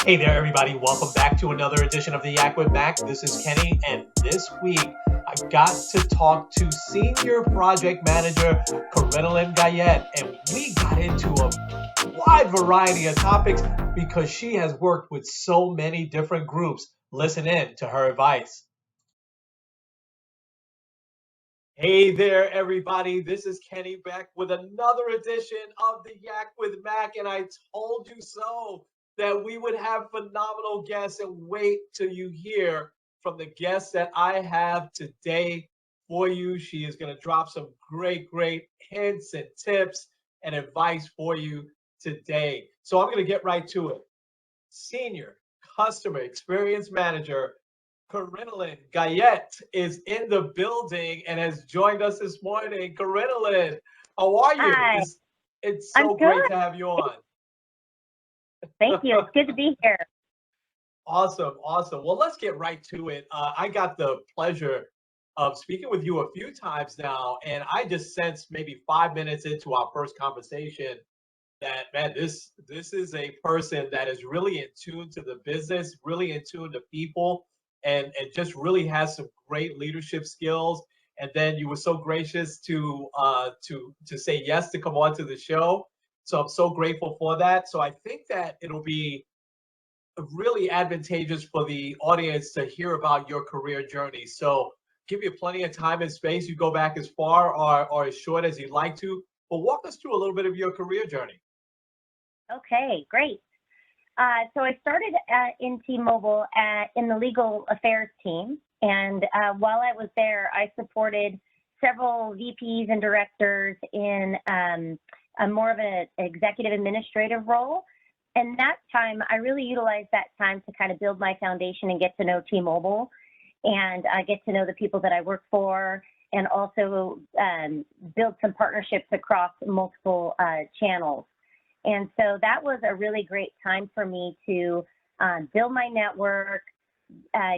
Hey there, everybody. Welcome back to another edition of the Yak with Mac. This is Kenny, and this week I got to talk to Senior Project Manager Corrinalyn, and we got into a wide variety of topics because she has worked with so many different groups. Listen in to her advice. Hey there, everybody. This is Kenny back with another edition of the Yak with Mac, and I told you so that we would have phenomenal guests, and wait till you hear from the guest that I have today for you. She is going to drop some great hints and tips and advice for you today. So I'm going to get right to it. Senior Customer Experience Manager Corrinalyn is in the building and has joined us this morning. Corrinalyn, how are you? Hi, It's I'm so great good. to have you on. Thank you. It's good to be here. Awesome. Well, let's get right to it. I got the pleasure of speaking with you a few times now, and I just sensed maybe 5 minutes into our first conversation that, man, this is a person that is really in tune to the business, really in tune to people, and just really has some great leadership skills. And then you were so gracious to say yes to come on to the show. So I'm so grateful for that. So I think that it'll be really advantageous for the audience to hear about your career journey. So give you plenty of time and space. You go back as far or as short as you'd like to, but walk us through a little bit of your career journey. Okay, great. So I started in T-Mobile in the legal affairs team. And while I was there, I supported several VPs and directors in a more of an executive administrative role. And that time, I really utilized that time to kind of build my foundation and get to know T-Mobile and get to know the people that I work for, and also build some partnerships across multiple channels. And so that was a really great time for me to build my network,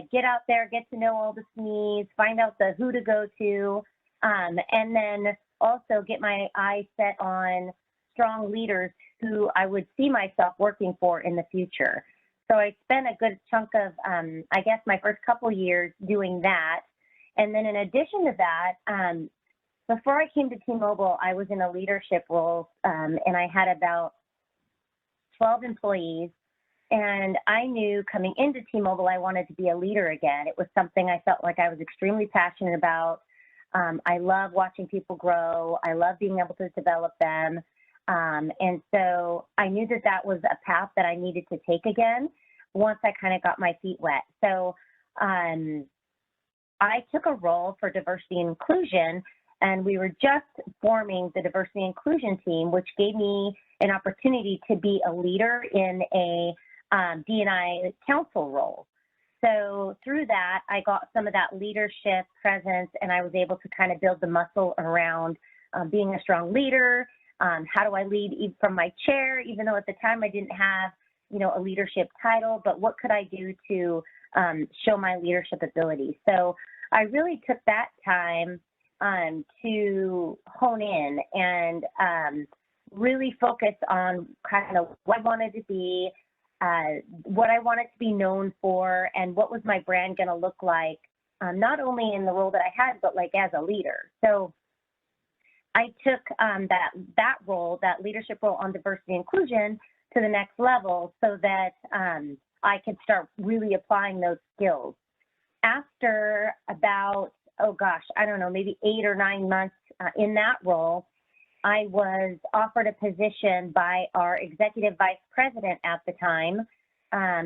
get out there, get to know all the SMEs, find out the who to go to, and then also get my eyes set on strong leaders who I would see myself working for in the future. So I spent a good chunk of, I guess, my first couple years doing that. And then in addition to that, before I came to T-Mobile, I was in a leadership role, and I had about 12 employees. And I knew coming into T-Mobile, I wanted to be a leader again. It was something I felt like I was extremely passionate about. I love watching people grow. I love being able to develop them. And so I knew that that was a path that I needed to take again once I kind of got my feet wet. So I took a role for diversity and inclusion, and we were just forming the diversity and inclusion team, which gave me an opportunity to be a leader in a D&I council role. So through that, I got some of that leadership presence, and I was able to kind of build the muscle around being a strong leader. How do I lead from my chair, even though at the time I didn't have, a leadership title, but what could I do to show my leadership ability? So I really took that time to hone in and really focus on kind of what I wanted to be, what I wanted to be known for, and what was my brand going to look like, not only in the role that I had, but like as a leader. So I took that role, that leadership role on diversity and inclusion, to the next level so that I could start really applying those skills. After about, maybe 8 or 9 months in that role, I was offered a position by our executive vice president at the time.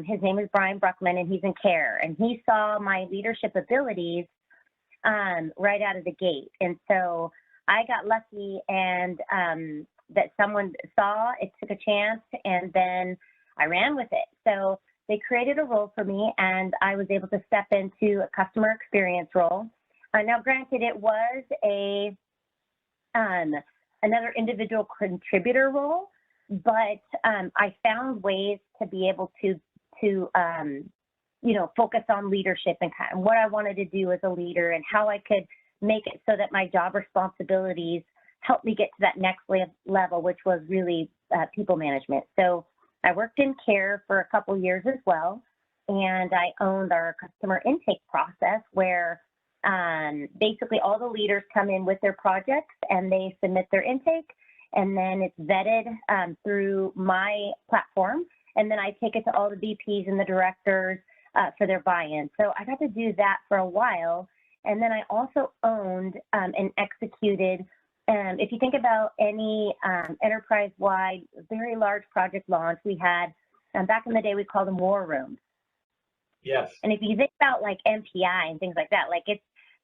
His name is Brian Bruckman, and he's in care. And he saw my leadership abilities right out of the gate. And so I got lucky and that someone saw it, took a chance, and then I ran with it. So they created a role for me, and I was able to step into a customer experience role. Now, granted, it was another individual contributor role, but I found ways to be able to focus on leadership and kind of what I wanted to do as a leader and how I could make it so that my job responsibilities helped me get to that next level, which was really people management. So I worked in care for a couple years as well, and I owned our customer intake process where basically all the leaders come in with their projects and they submit their intake, and then it's vetted through my platform, and then I take it to all the VPs and the directors for their buy-in. So I got to do that for a while, and then I also owned and executed. If you think about any enterprise-wide, very large project launch, we had, back in the day, we called them war rooms. Yes. And if you think about like MPI and things like that, like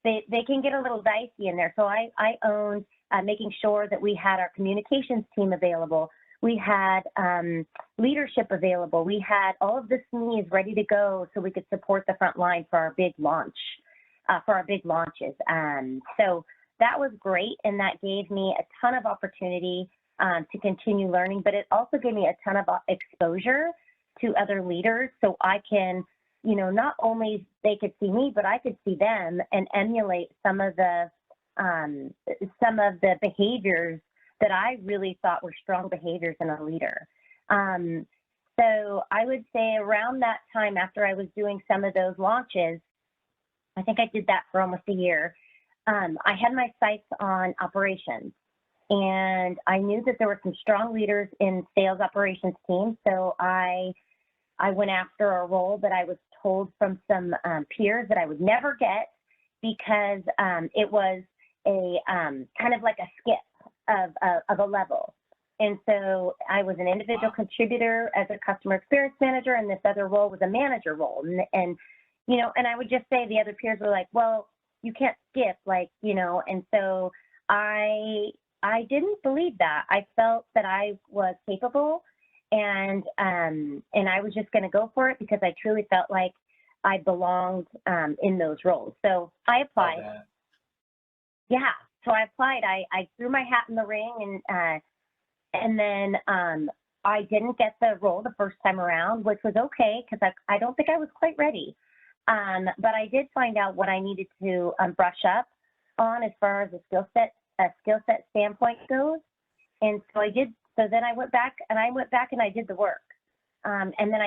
they can get a little dicey in there. So I owned making sure that we had our communications team available. We had leadership available. We had all of the SMEs ready to go so we could support the front line for our big launch, for our big launches. So that was great, and that gave me a ton of opportunity to continue learning, but it also gave me a ton of exposure to other leaders so I can, you know, not only they could see me, but I could see them and emulate some of the behaviors that I really thought were strong behaviors in a leader. So I would say around that time, after I was doing some of those launches, I think I did that for almost a year. I had my sights on operations, and I knew that there were some strong leaders in sales operations teams. So I went after a role that I was told from some peers that I would never get because it was a kind of like a skip of a level. And so I was an individual contributor as a customer experience manager, and this other role was a manager role. And you know, and I would just say the other peers were like, well, you can't skip, like, you know, and so I didn't believe that. I felt that I was capable, and I was just going to go for it because I truly felt like I belonged in those roles. So I applied. Yeah, so I applied. I threw my hat in the ring, and then I didn't get the role the first time around, which was okay because I don't think I was quite ready. But I did find out what I needed to brush up on as far as a skill set standpoint goes. And so I did. So then I went back and I did the work. And then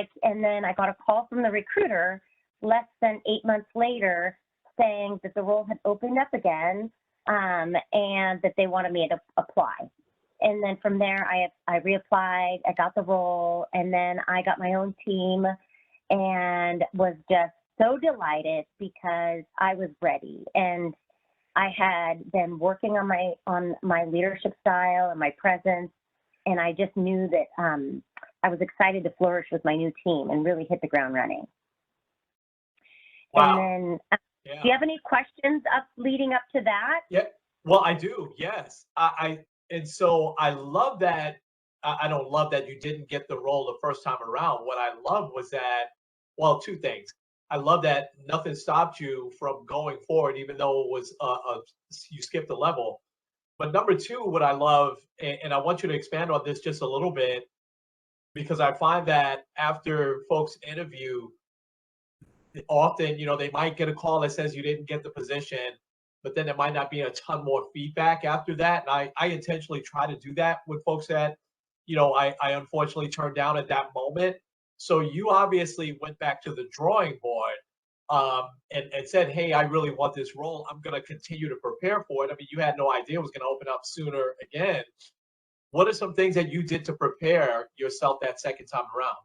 I got a call from the recruiter less than 8 months later saying that the role had opened up again, and that they wanted me to apply. And then from there, I reapplied, I got the role, and then I got my own team and was just so delighted because I was ready. And I had been working on my leadership style and my presence, and I just knew that I was excited to flourish with my new team and really hit the ground running. Wow. And then, do you have any questions leading up to that? Yeah. Well, I do. Yes. And so I love that. I don't love that you didn't get the role the first time around. What I love was that, well, two things. I love that nothing stopped you from going forward, even though it was you skipped a level. But number two, what I love, and I want you to expand on this just a little bit, because I find that after folks interview, often, you know, they might get a call that says you didn't get the position, but then there might not be a ton more feedback after that. And I intentionally try to do that with folks that, you know, I unfortunately turned down at that moment. So you obviously went back to the drawing board and said, hey, I really want this role. I'm going to continue to prepare for it. I mean, you had no idea it was going to open up sooner again. What are some things that you did to prepare yourself that second time around?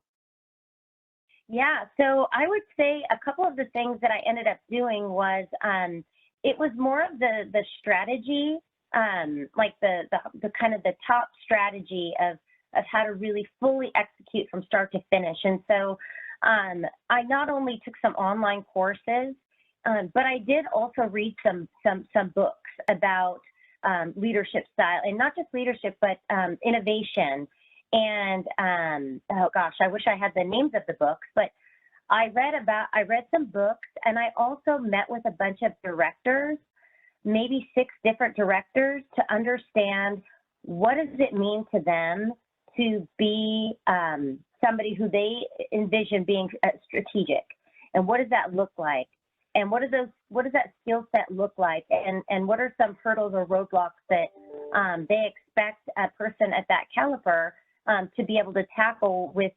Yeah, so I would say a couple of the things that I ended up doing was it was more of the strategy, like the kind of the top strategy of how to really fully execute from start to finish. And so I not only took some online courses, but I did also read some books about leadership style, and not just leadership, but innovation. And oh gosh, I wish I had the names of the books, but I read some books, and I also met with a bunch of directors, maybe 6 different directors, to understand what does it mean to them to be somebody who they envision being strategic, and what does that look like, and what does that skill set look like, and what are some hurdles or roadblocks that they expect a person at that caliber to be able to tackle with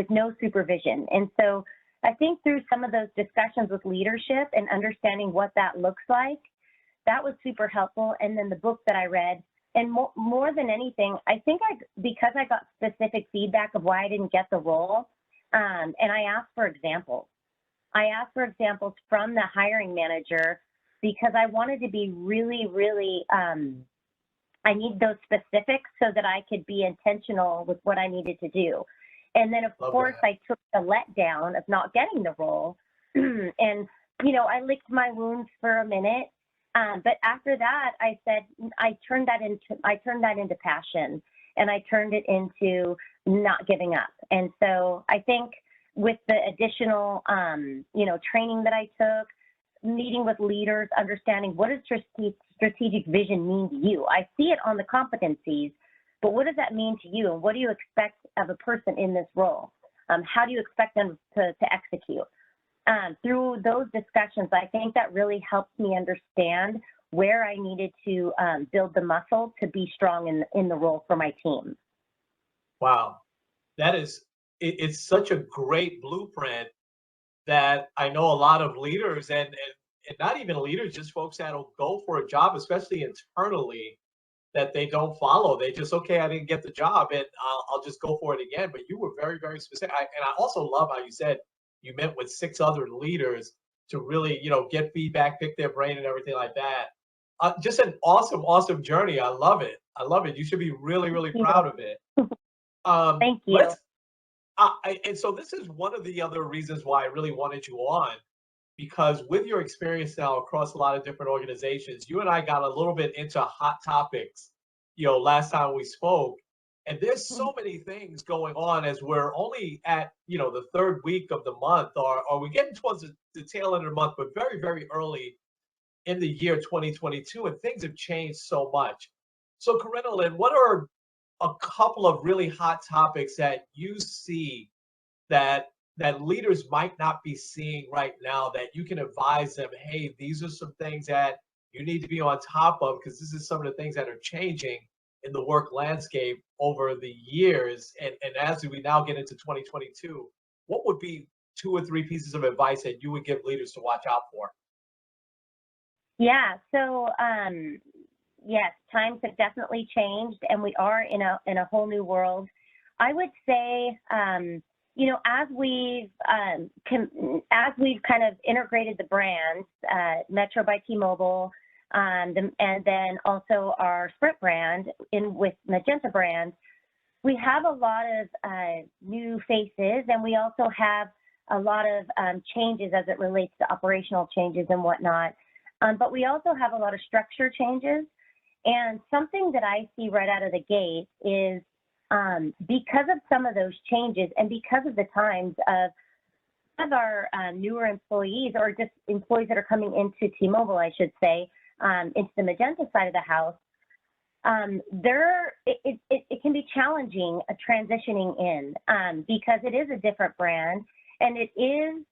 no supervision. And so I think through some of those discussions with leadership and understanding what that looks like, that was super helpful. And then the book that I read, and more than anything, I think because I got specific feedback of why I didn't get the role, and I asked for examples. I asked for examples from the hiring manager because I wanted to be really, really, I need those specifics so that I could be intentional with what I needed to do. And then, of course, I took the letdown of not getting the role. And, you know, I licked my wounds for a minute. But after that, I said, I turned that into passion, and I turned it into not giving up. And so I think with the additional, you know, training that I took, meeting with leaders, understanding what does strategic vision mean to you? I see it on the competencies, but what does that mean to you? And what do you expect of a person in this role? How do you expect them to execute? Through those discussions, I think that really helped me understand where I needed to build the muscle to be strong in the role for my team. Wow, that is, it's such a great blueprint that I know a lot of leaders and not even leaders, just folks that'll go for a job, especially internally, that they don't follow. They just, okay, I didn't get the job, and I'll just go for it again. But you were very, very specific. And I also love how you said you met with 6 other leaders to really, you know, get feedback, pick their brain and everything like that. Just an awesome, awesome journey. I love it. I love it. You should be really, really proud of it. Thank you. Let's, and so this is one of the other reasons why I really wanted you on, because with your experience now across a lot of different organizations, you and I got a little bit into hot topics, you know, last time we spoke. And there's so many things going on as we're only at, you know, the 3rd week of the month, or we're getting towards the tail end of the month, but very, very early in the year 2022, and things have changed so much. So, Corrinalyn, what are a couple of really hot topics that you see that leaders might not be seeing right now that you can advise them, hey, these are some things that you need to be on top of, because this is some of the things that are changing in the work landscape over the years. And as we now get into 2022, what would be 2 or 3 pieces of advice that you would give leaders to watch out for? Yeah, so yes, times have definitely changed, and we are in a whole new world. I would say, you know, as we've kind of integrated the brands, Metro by T-Mobile, and then also our Sprint brand in with Magenta brand, we have a lot of new faces, and we also have a lot of changes as it relates to operational changes and whatnot. But we also have a lot of structure changes. And something that I see right out of the gate is because of some of those changes, and because of the times of our newer employees, or just employees that are coming into T-Mobile, I should say, into the Magenta side of the house, it can be challenging transitioning in because it is a different brand, and it is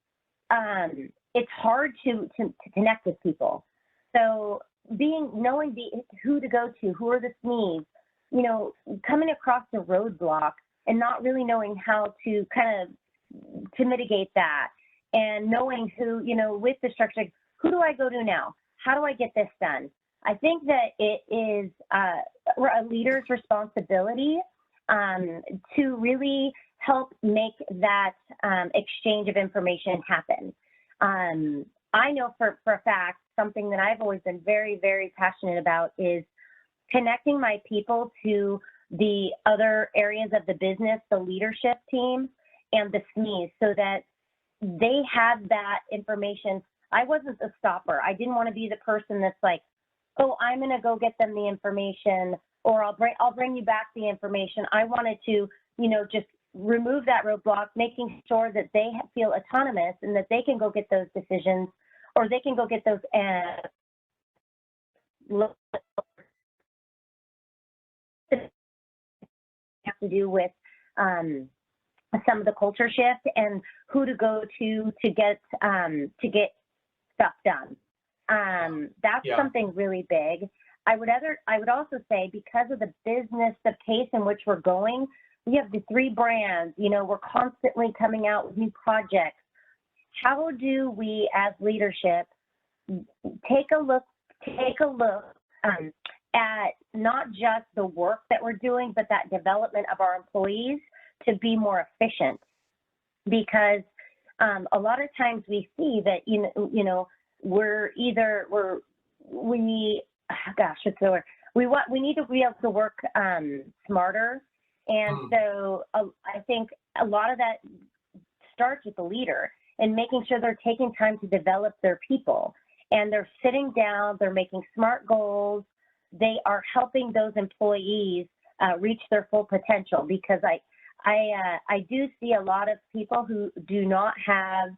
it's hard to connect with people. So knowing who to go to, who are the SMEs, you know, coming across the roadblock and not really knowing how to to mitigate that, and knowing who, you know, with the structure, who do I go to now? How do I get this done? I think that it is a leader's responsibility to really help make that exchange of information happen. I know for a fact, something that I've always been very, very passionate about is connecting my people to the other areas of the business, the leadership team and the SMEs, so that they have that information. I wasn't the stopper. I didn't want to be the person that's like, oh, I'm going to go get them the information, or I'll bring you back the information. I wanted to, you know, just remove that roadblock, making sure that they feel autonomous and that they can go get those decisions, or they can go get those have to do with some of the culture shift and who to go to get stuff done. That's something really big. I would also say, because of the business, the pace in which we're going, you have the 3 brands, you know, we're constantly coming out with new projects. How do we as leadership take a look at not just the work that we're doing, but that development of our employees to be more efficient? Because a lot of times we see that, you know, we need to be able to work smarter. And so I think a lot of that starts with the leader and making sure they're taking time to develop their people, and they're sitting down, they're making smart goals, they are helping those employees reach their full potential. Because I do see a lot of people who do not have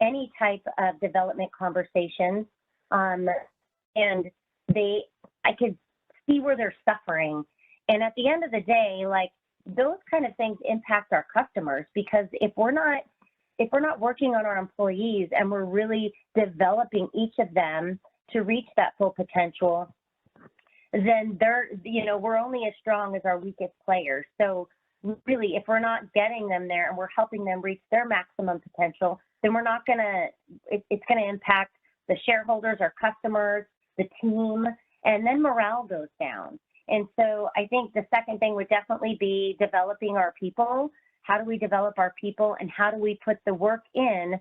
any type of development conversations, and I could see where they're suffering. And at the end of the day, like, those kind of things impact our customers, because if we're not working on our employees and we're really developing each of them to reach that full potential, then we're only as strong as our weakest players. So really, if we're not getting them there and we're helping them reach their maximum potential, then we're not it's gonna impact the shareholders, our customers, the team, and then morale goes down. And so I think the second thing would definitely be developing our people. How do we develop our people, and how do we put the work in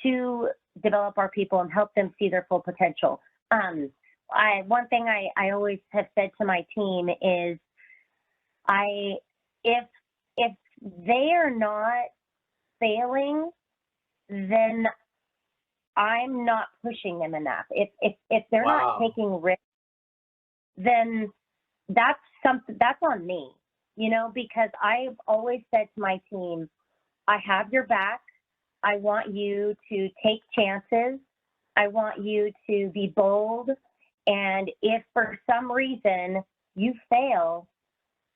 to develop our people and help them see their full potential? One thing I always have said to my team is, if they are not failing, then I'm not pushing them enough. If they're not taking risks, then that's on me, you know, because I've always said to my team, I have your back. I want you to take chances. I want you to be bold. And if for some reason you fail,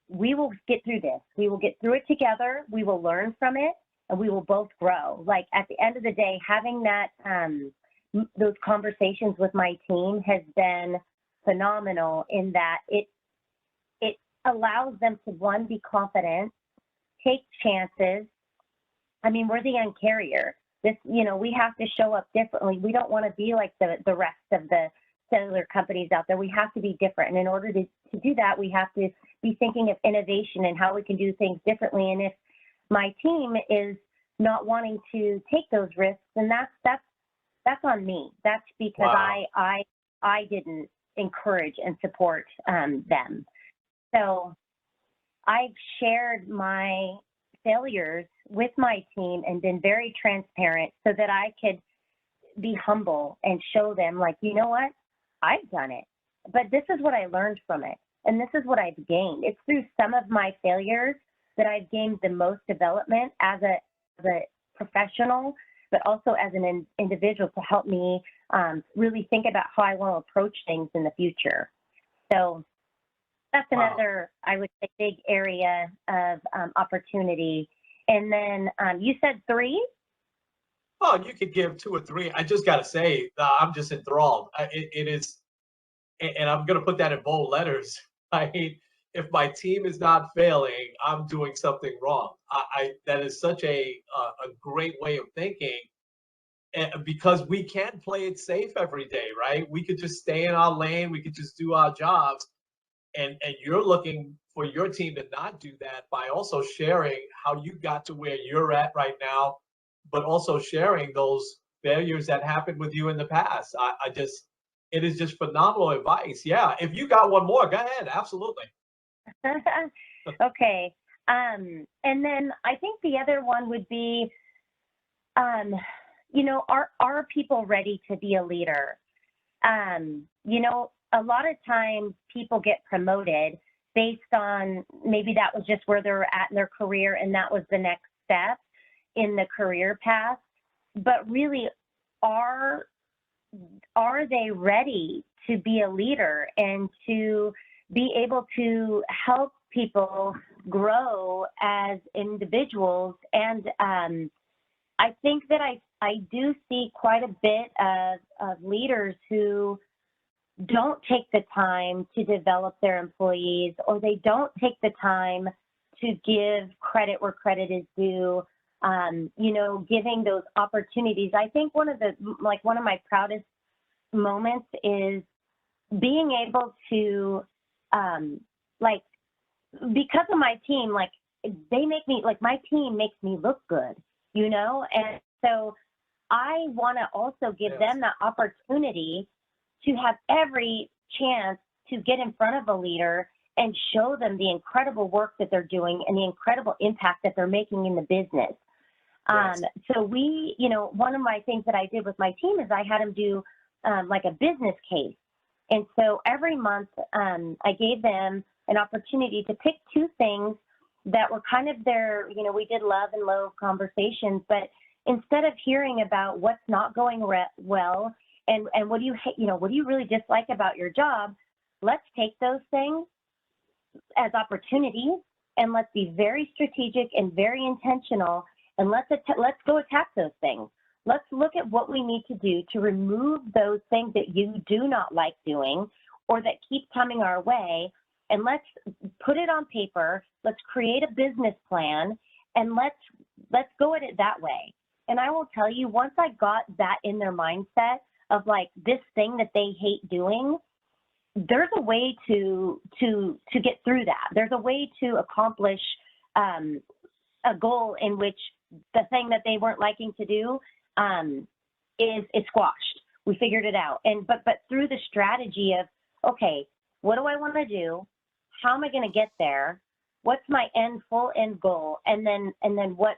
we will get through this. We will get through it together. We will learn from it, and we will both grow. Like, at the end of the day, having that those conversations with my team has been phenomenal, in that it allows them to, one, be confident, take chances. I mean, we're the end carrier. We have to show up differently. We don't want to be like the rest of the cellular companies out there. We have to be different. And in order to do that, we have to be thinking of innovation and how we can do things differently. And if my team is not wanting to take those risks, then that's on me. That's because I didn't encourage and support them. So I've shared my failures with my team and been very transparent so that I could be humble and show them, like, you know what, I've done it, but this is what I learned from it, and this is what I've gained. It's through some of my failures that I've gained the most development as a professional, but also as an individual, to help me really think about how I want to approach things in the future. So that's another, I would say, big area of opportunity. And then you said 3? Oh, you could give 2 or 3. I just got to say, I'm just enthralled. It is, and I'm going to put that in bold letters. I mean, if my team is not failing, I'm doing something wrong. That is such a great way of thinking, because we can play it safe every day, right? We could just stay in our lane. We could just do our jobs. And you're looking for your team to not do that by also sharing how you got to where you're at right now, but also sharing those failures that happened with you in the past. It is just phenomenal advice. Yeah. If you got one more, go ahead. Absolutely. Okay. And then I think the other one would be, are people ready to be a leader? A lot of times people get promoted based on, maybe that was just where they were at in their career and that was the next step in the career path. But really, are they ready to be a leader and to be able to help people grow as individuals? And I think that I do see quite a bit of leaders who don't take the time to develop their employees, or they don't take the time to give credit where credit is due, you know, giving those opportunities. I think one of my proudest moments is being able to, like, because of my team, like, they make me, like, my team makes me look good, you know? And so I want to also give them the opportunity to have every chance to get in front of a leader and show them the incredible work that they're doing and the incredible impact that they're making in the business. So we, you know, one of my things that I did with my team is I had them do like a business case. And so every month I gave them an opportunity to pick 2 things that were kind of their, you know, we did love and loathe conversations, but instead of hearing about what's not going well and what do you hate, you know, what do you really dislike about your job, let's take those things as opportunities and let's be very strategic and very intentional, and let's go attack those things. Let's look at what we need to do to remove those things that you do not like doing or that keep coming our way, and let's put it on paper. Let's create a business plan, and let's go at it that way. And I will tell you, once I got that in their mindset of like this thing that they hate doing, there's a way to get through that. There's a way to accomplish a goal in which the thing that they weren't liking to do is squashed. We figured it out. And but through the strategy of, okay, what do I want to do? How am I going to get there? What's my full end goal? And then what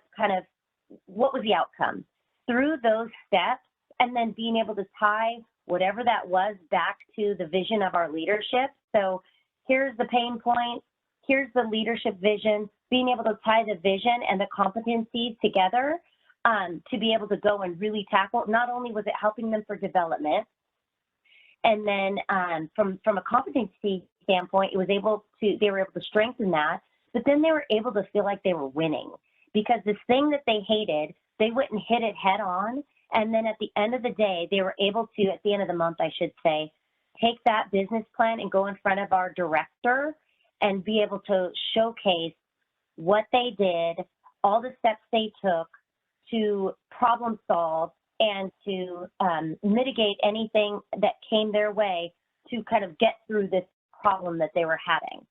was the outcome? Through those steps, and then being able to tie whatever that was back to the vision of our leadership. So here's the pain point, here's the leadership vision, being able to tie the vision and the competencies together to be able to go and really tackle. Not only was it helping them for development, and then from a competency standpoint, they were able to strengthen that, but then they were able to feel like they were winning, because this thing that they hated, they went and hit it head on. And then at the end of the day, they were able to, at the end of the month, I should say, take that business plan and go in front of our director and be able to showcase what they did, all the steps they took to problem solve and to mitigate anything that came their way to kind of get through this problem that they were having.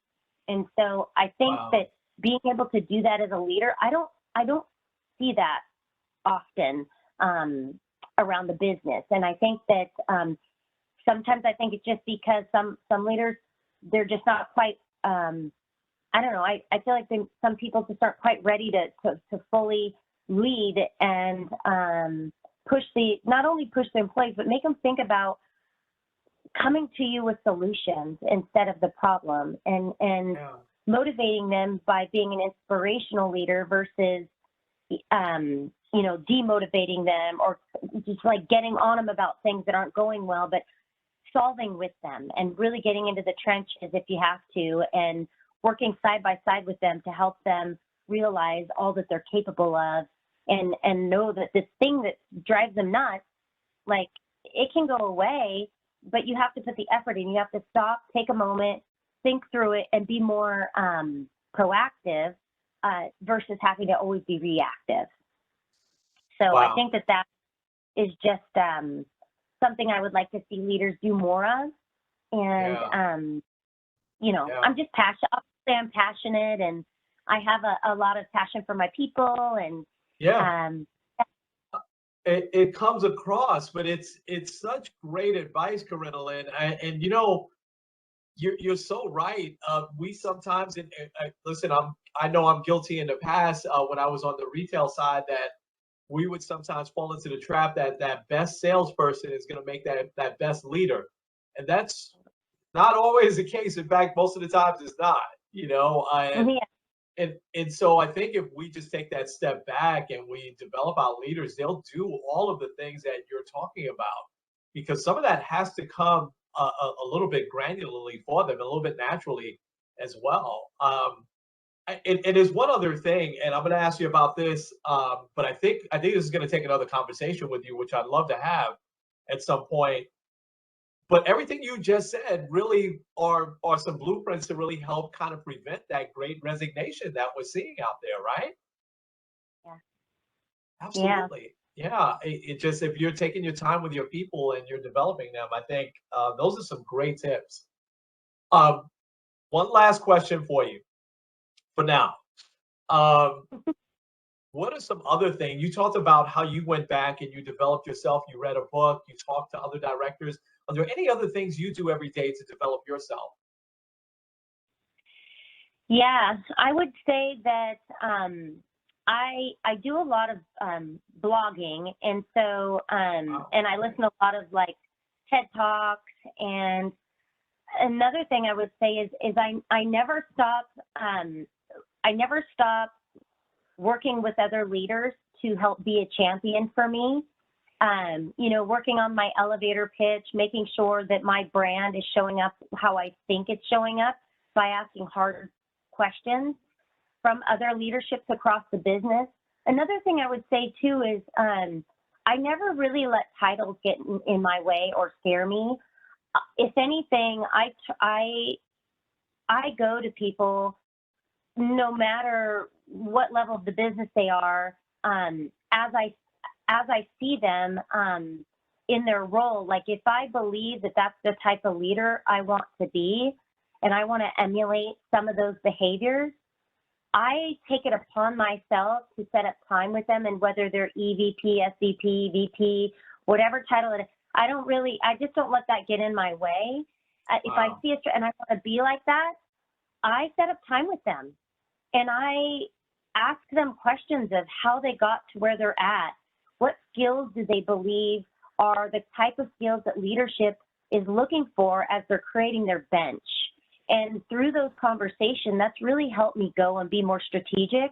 And so I think that being able to do that as a leader, I don't see that often around the business. And I think that sometimes I think it's just because some leaders, they're just not quite, I don't know, I feel like some people just aren't quite ready to fully lead and not only push the employees, but make them think about coming to you with solutions instead of the problem, and motivating them by being an inspirational leader versus demotivating them or just like getting on them about things that aren't going well, but solving with them and really getting into the trenches if you have to, and working side by side with them to help them realize all that they're capable of, and know that this thing that drives them nuts, like, it can go away, but you have to put the effort in. You have to stop, take a moment, think through it, and be more proactive versus having to always be reactive. So I think that is just something I would like to see leaders do more of. And, I'm just passionate. Obviously, I'm passionate, and I have a lot of passion for my people. And it comes across, but it's such great advice, Corrinalyn. And you're so right. We sometimes, listen, I know I'm guilty in the past when I was on the retail side, that we would sometimes fall into the trap that best salesperson is going to make that best leader. And that's not always the case. In fact, most of the times it's not, and so I think if we just take that step back and we develop our leaders, they'll do all of the things that you're talking about, because some of that has to come a little bit granularly for them, a little bit naturally as well. And there's one other thing, and I'm going to ask you about this, but I think this is going to take another conversation with you, which I'd love to have at some point. but everything you just said really are some blueprints to really help kind of prevent that great resignation that we're seeing out there, right? Yeah. Yeah. Absolutely. Yeah. It just, if you're taking your time with your people and you're developing them, I think those are some great tips. Um, one last question for you for now. Um, what are some other things you talked about how you went back and you developed yourself? You read a book, you talked to other directors. Are there any other things you do every day to develop yourself? Yeah, I would say that I do a lot of blogging, and so Wow. and I listen to a lot of like TED Talks. And another thing I would say is I never stop working with other leaders to help be a champion for me. You know, working on my elevator pitch, making sure that my brand is showing up how I think it's showing up by asking hard questions from other leaderships across the business. Another thing I would say too is I never really let titles get in my way or scare me. If anything, I go to people no matter what level of the business they are, as I see them in their role. Like if I believe that that's the type of leader I want to be, and I want to emulate some of those behaviors, I take it upon myself to set up time with them, and whether they're EVP, SVP, VP, whatever title it is, I just don't let that get in my way. If I Wow. see it and I want to be like that, I set up time with them and I ask them questions of how they got to where they're at. What skills do they believe are the type of skills that leadership is looking for as they're creating their bench? And through those conversations, that's really helped me go and be more strategic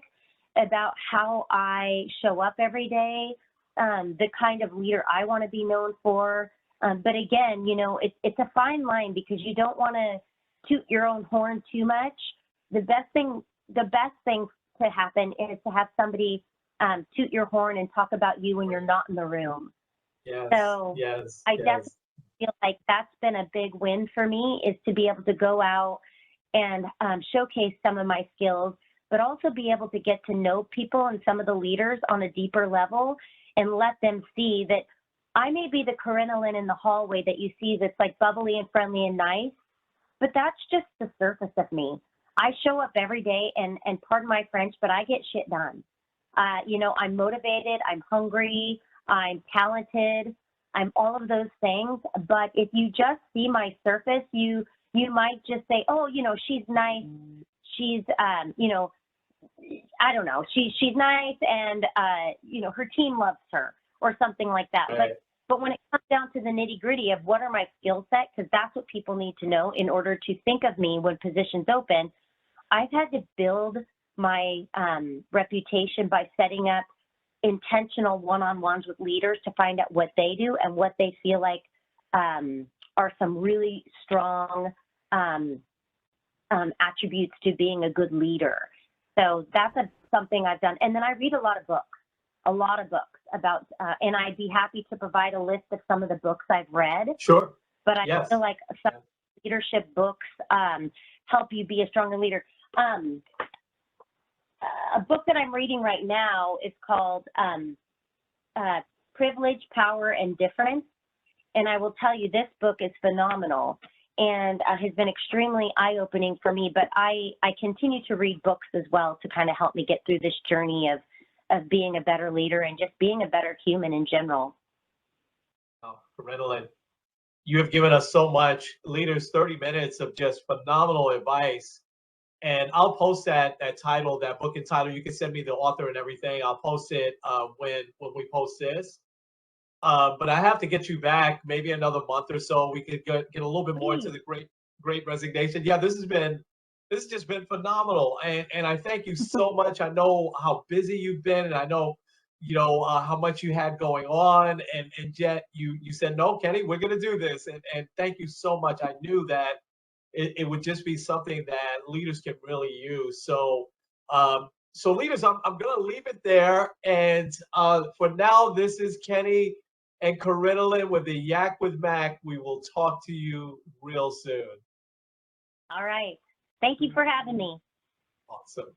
about how I show up every day, the kind of leader I want to be known for. But again, you know, it's a fine line because you don't want to toot your own horn too much. The best thing to happen is to have somebody toot your horn and talk about you when you're not in the room. Yes, So yes, I definitely yes. feel like that's been a big win for me, is to be able to go out and showcase some of my skills, but also be able to get to know people and some of the leaders on a deeper level and let them see that I may be the Corrinalyn in the hallway that you see that's like bubbly and friendly and nice, but that's just the surface of me. I show up every day and pardon my French, but I get shit done. You know, I'm motivated, I'm hungry, I'm talented, I'm all of those things. But if you just see my surface, you might just say, oh, you know, she's nice. She's, you know, I don't know, she's nice, and you know, her team loves her or something like that. Right. But when it comes down to the nitty gritty of what are my skill set, because that's what people need to know in order to think of me when positions open, I've had to build my reputation by setting up intentional one-on-ones with leaders to find out what they do and what they feel like are some really strong attributes to being a good leader. So that's something I've done. And then I read a lot of books about, and I'd be happy to provide a list of some of the books I've read. Sure. But I Yes. feel like some leadership books help you be a stronger leader. A book that I'm reading right now is called Privilege, Power, and Difference. And I will tell you, this book is phenomenal and has been extremely eye-opening for me. But I continue to read books as well to kind of help me get through this journey of being a better leader and just being a better human in general. Oh, Corrinalyn, you have given us so much. Leaders, 30 minutes of just phenomenal advice. And I'll post that title, that book and title. You can send me the author and everything. I'll post it when we post this. But I have to get you back maybe another month or so. We could get a little bit more into Please. the great resignation. Yeah, this has just been phenomenal, and I thank you so much. I know how busy you've been, and I know how much you had going on, and yet you said no, Kenny, we're gonna do this, and thank you so much. I knew that it would just be something that leaders can really use. So leaders, I'm gonna leave it there, and for now, this is Kenny. And Corrinalyn with the Yak with Mac, we will talk to you real soon. All right. Thank you for having me. Awesome.